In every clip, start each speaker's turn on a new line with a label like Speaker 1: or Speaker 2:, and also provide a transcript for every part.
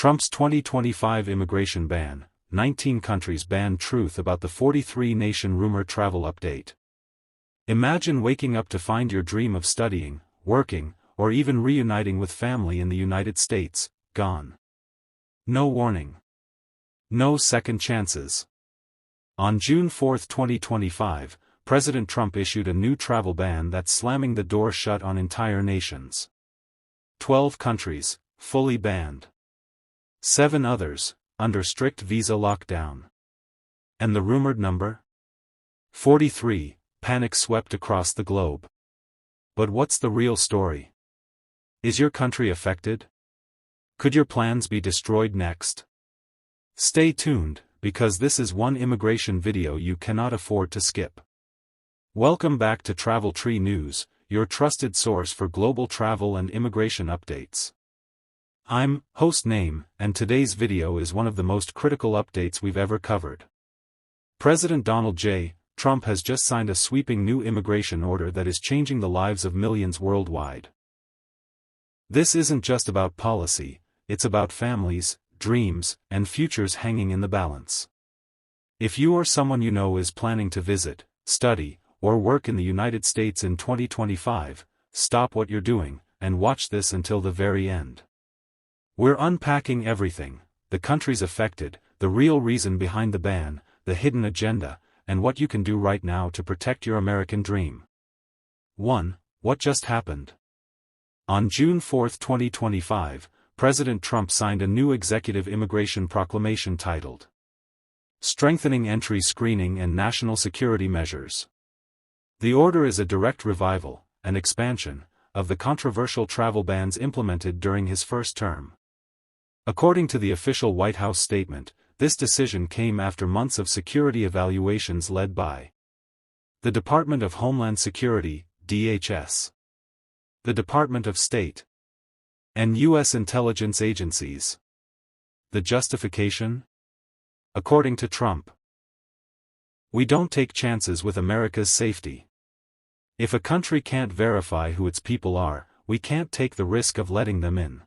Speaker 1: Trump's 2025 immigration ban, 19 countries ban truth about the 43-nation rumor travel update. Imagine waking up to find your dream of studying, working, or even reuniting with family in the United States, gone. No warning. No second chances. On June 4, 2025, President Trump issued a new travel ban that's slamming the door shut on entire nations. 12 countries, fully banned. 7 others, under strict visa lockdown. And the rumored number? 43, panic swept across the globe. But what's the real story? Is your country affected? Could your plans be destroyed next? Stay tuned, because this is one immigration video you cannot afford to skip. Welcome back to Travel Tree News, your trusted source for global travel and immigration updates. I'm host Name, and today's video is one of the most critical updates we've ever covered. President Donald J. Trump has just signed a sweeping new immigration order that is changing the lives of millions worldwide. This isn't just about policy, it's about families, dreams, and futures hanging in the balance. If you or someone you know is planning to visit, study, or work in the United States in 2025, stop what you're doing, and watch this until the very end. We're unpacking everything: the countries affected, the real reason behind the ban, the hidden agenda, and what you can do right now to protect your American dream. 1. What just happened? On June 4, 2025, President Trump signed a new executive immigration proclamation titled Strengthening Entry Screening and National Security Measures. The order is a direct revival, an expansion, of the controversial travel bans implemented during his first term. According to the official White House statement, this decision came after months of security evaluations led by the Department of Homeland Security, DHS, the Department of State, and U.S. intelligence agencies. The justification? According to Trump, we don't take chances with America's safety. If a country can't verify who its people are, we can't take the risk of letting them in.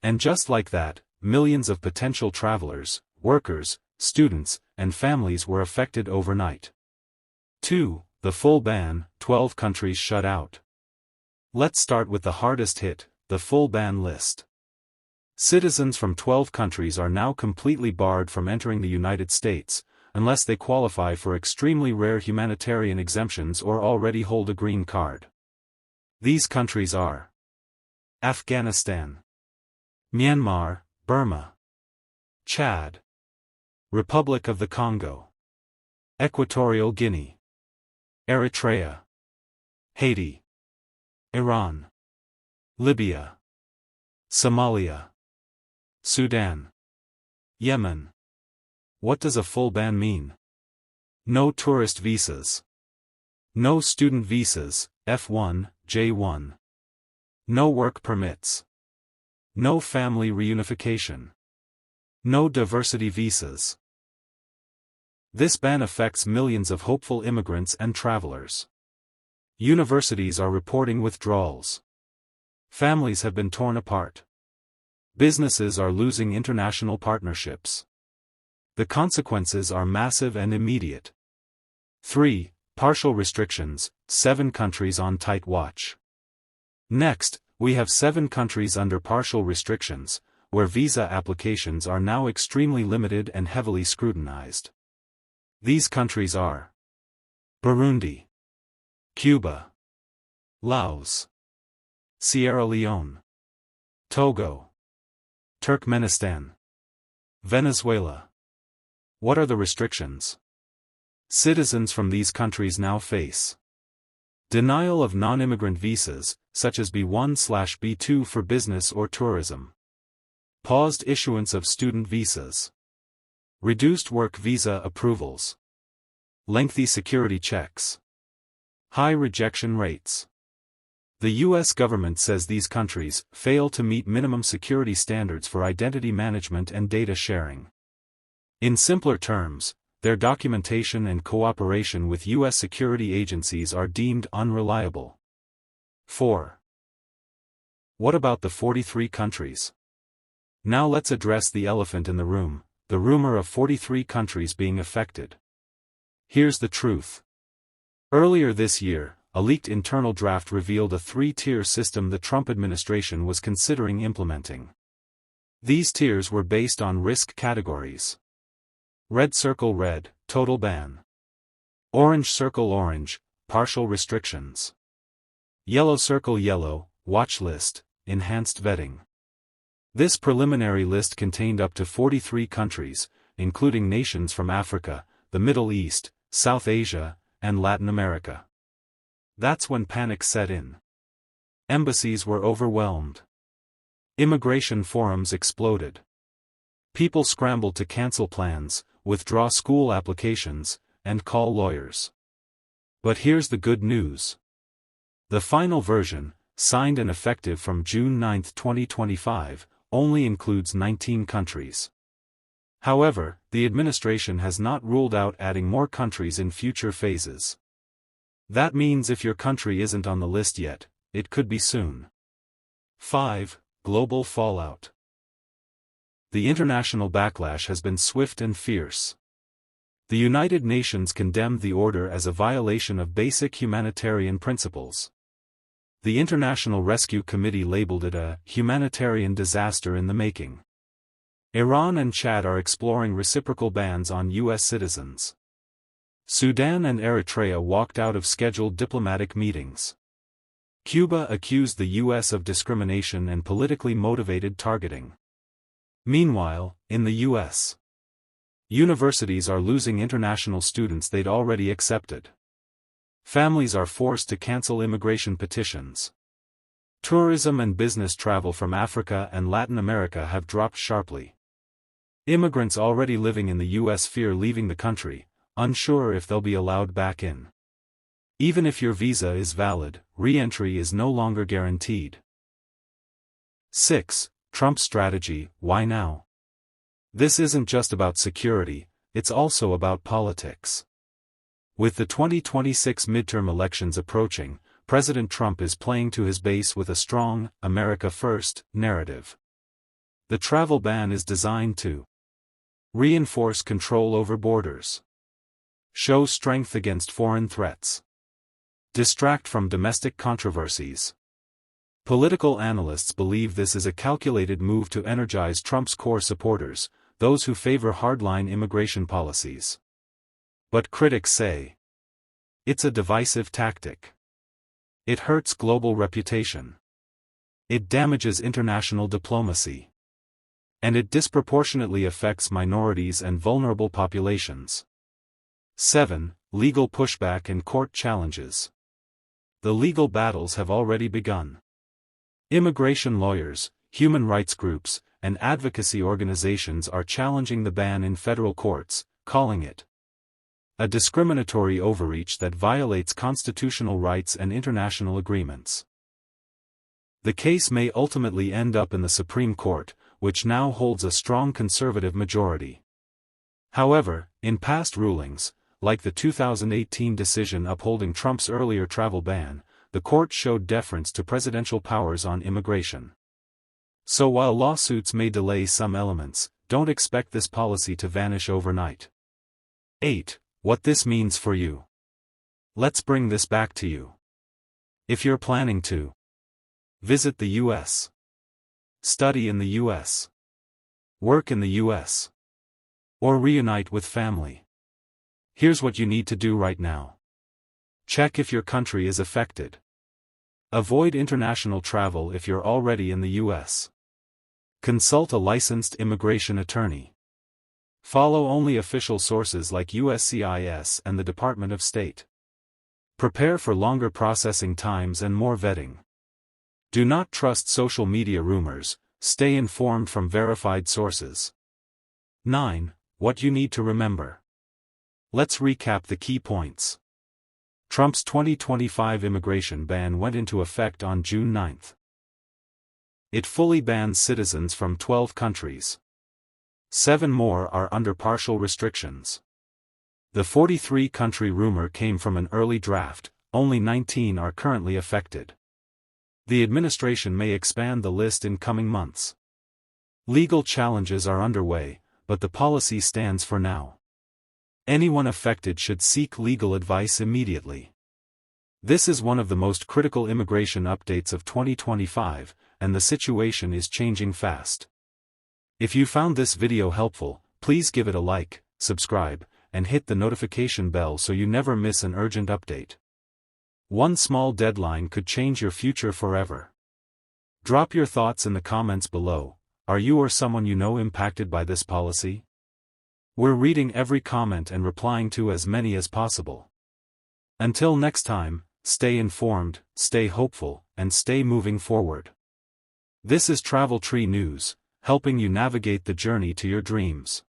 Speaker 1: And just like that, millions of potential travelers, workers, students, and families were affected overnight. 2. The full ban, 12 countries shut out. Let's start with the hardest hit, the full ban list. Citizens from 12 countries are now completely barred from entering the United States, unless they qualify for extremely rare humanitarian exemptions or already hold a green card. These countries are Afghanistan, Myanmar, Burma, Chad, Republic of the Congo, Equatorial Guinea, Eritrea, Haiti, Iran, Libya, Somalia, Sudan, Yemen. What does a full ban mean? No tourist visas. No student visas, F1, J1. No work permits. No family reunification. No diversity visas. This ban affects millions of hopeful immigrants and travelers. Universities are reporting withdrawals. Families have been torn apart. Businesses are losing international partnerships. The consequences are massive and immediate. 3. Partial restrictions, 7 countries on tight watch. Next, we have 7 countries under partial restrictions, where visa applications are now extremely limited and heavily scrutinized. These countries are Burundi, Cuba, Laos, Sierra Leone, Togo, Turkmenistan, Venezuela. What are the restrictions? Citizens from these countries now face denial of non-immigrant visas, such as B1/B2 for business or tourism. Paused issuance of student visas. Reduced work visa approvals. Lengthy security checks. High rejection rates. The U.S. government says these countries fail to meet minimum security standards for identity management and data sharing. In simpler terms, their documentation and cooperation with U.S. security agencies are deemed unreliable. 4. What about the 43 countries? Now let's address the elephant in the room, the rumor of 43 countries being affected. Here's the truth. Earlier this year, a leaked internal draft revealed a three-tier system the Trump administration was considering implementing. These tiers were based on risk categories. Red circle red, total ban. Orange circle orange, partial restrictions. Yellow circle yellow, watch list, enhanced vetting. This preliminary list contained up to 43 countries, including nations from Africa, the Middle East, South Asia, and Latin America. That's when panic set in. Embassies were overwhelmed. Immigration forums exploded. People scrambled to cancel plans, withdraw school applications, and call lawyers. But here's the good news. The final version, signed and effective from June 9, 2025, only includes 19 countries. However, the administration has not ruled out adding more countries in future phases. That means if your country isn't on the list yet, it could be soon. 5. Global fallout. The international backlash has been swift and fierce. The United Nations condemned the order as a violation of basic humanitarian principles. The International Rescue Committee labeled it a humanitarian disaster in the making. Iran and Chad are exploring reciprocal bans on U.S. citizens. Sudan and Eritrea walked out of scheduled diplomatic meetings. Cuba accused the U.S. of discrimination and politically motivated targeting. Meanwhile, in the U.S., universities are losing international students they'd already accepted. Families are forced to cancel immigration petitions. Tourism and business travel from Africa and Latin America have dropped sharply. Immigrants already living in the U.S. fear leaving the country, unsure if they'll be allowed back in. Even if your visa is valid, re-entry is no longer guaranteed. 6. Trump's strategy, why now? This isn't just about security, it's also about politics. With the 2026 midterm elections approaching, President Trump is playing to his base with a strong, America First, narrative. The travel ban is designed to reinforce control over borders, show strength against foreign threats, distract from domestic controversies. Political analysts believe this is a calculated move to energize Trump's core supporters, those who favor hardline immigration policies. But critics say it's a divisive tactic. It hurts global reputation. It damages international diplomacy. And it disproportionately affects minorities and vulnerable populations. 7. Legal pushback and court challenges. The legal battles have already begun. Immigration lawyers, human rights groups, and advocacy organizations are challenging the ban in federal courts, calling it a discriminatory overreach that violates constitutional rights and international agreements. The case may ultimately end up in the Supreme Court, which now holds a strong conservative majority. However, in past rulings, like the 2018 decision upholding Trump's earlier travel ban, the court showed deference to presidential powers on immigration. So while lawsuits may delay some elements, don't expect this policy to vanish overnight. 8. What this means for you. Let's bring this back to you. If you're planning to visit the U.S., study in the U.S., work in the U.S., or reunite with family, here's what you need to do right now. Check if your country is affected. Avoid international travel if you're already in the U.S. Consult a licensed immigration attorney. Follow only official sources like USCIS and the Department of State. Prepare for longer processing times and more vetting. Do not trust social media rumors, stay informed from verified sources. 9. What you need to remember. Let's recap the key points. Trump's 2025 immigration ban went into effect on June 9. It fully bans citizens from 12 countries. 7 more are under partial restrictions. The 43-country rumor came from an early draft, only 19 are currently affected. The administration may expand the list in coming months. Legal challenges are underway, but the policy stands for now. Anyone affected should seek legal advice immediately. This is one of the most critical immigration updates of 2025, and the situation is changing fast. If you found this video helpful, please give it a like, subscribe, and hit the notification bell so you never miss an urgent update. One small deadline could change your future forever. Drop your thoughts in the comments below. Are you or someone you know impacted by this policy? We're reading every comment and replying to as many as possible. Until next time, stay informed, stay hopeful, and stay moving forward. This is Travel Tree News, helping you navigate the journey to your dreams.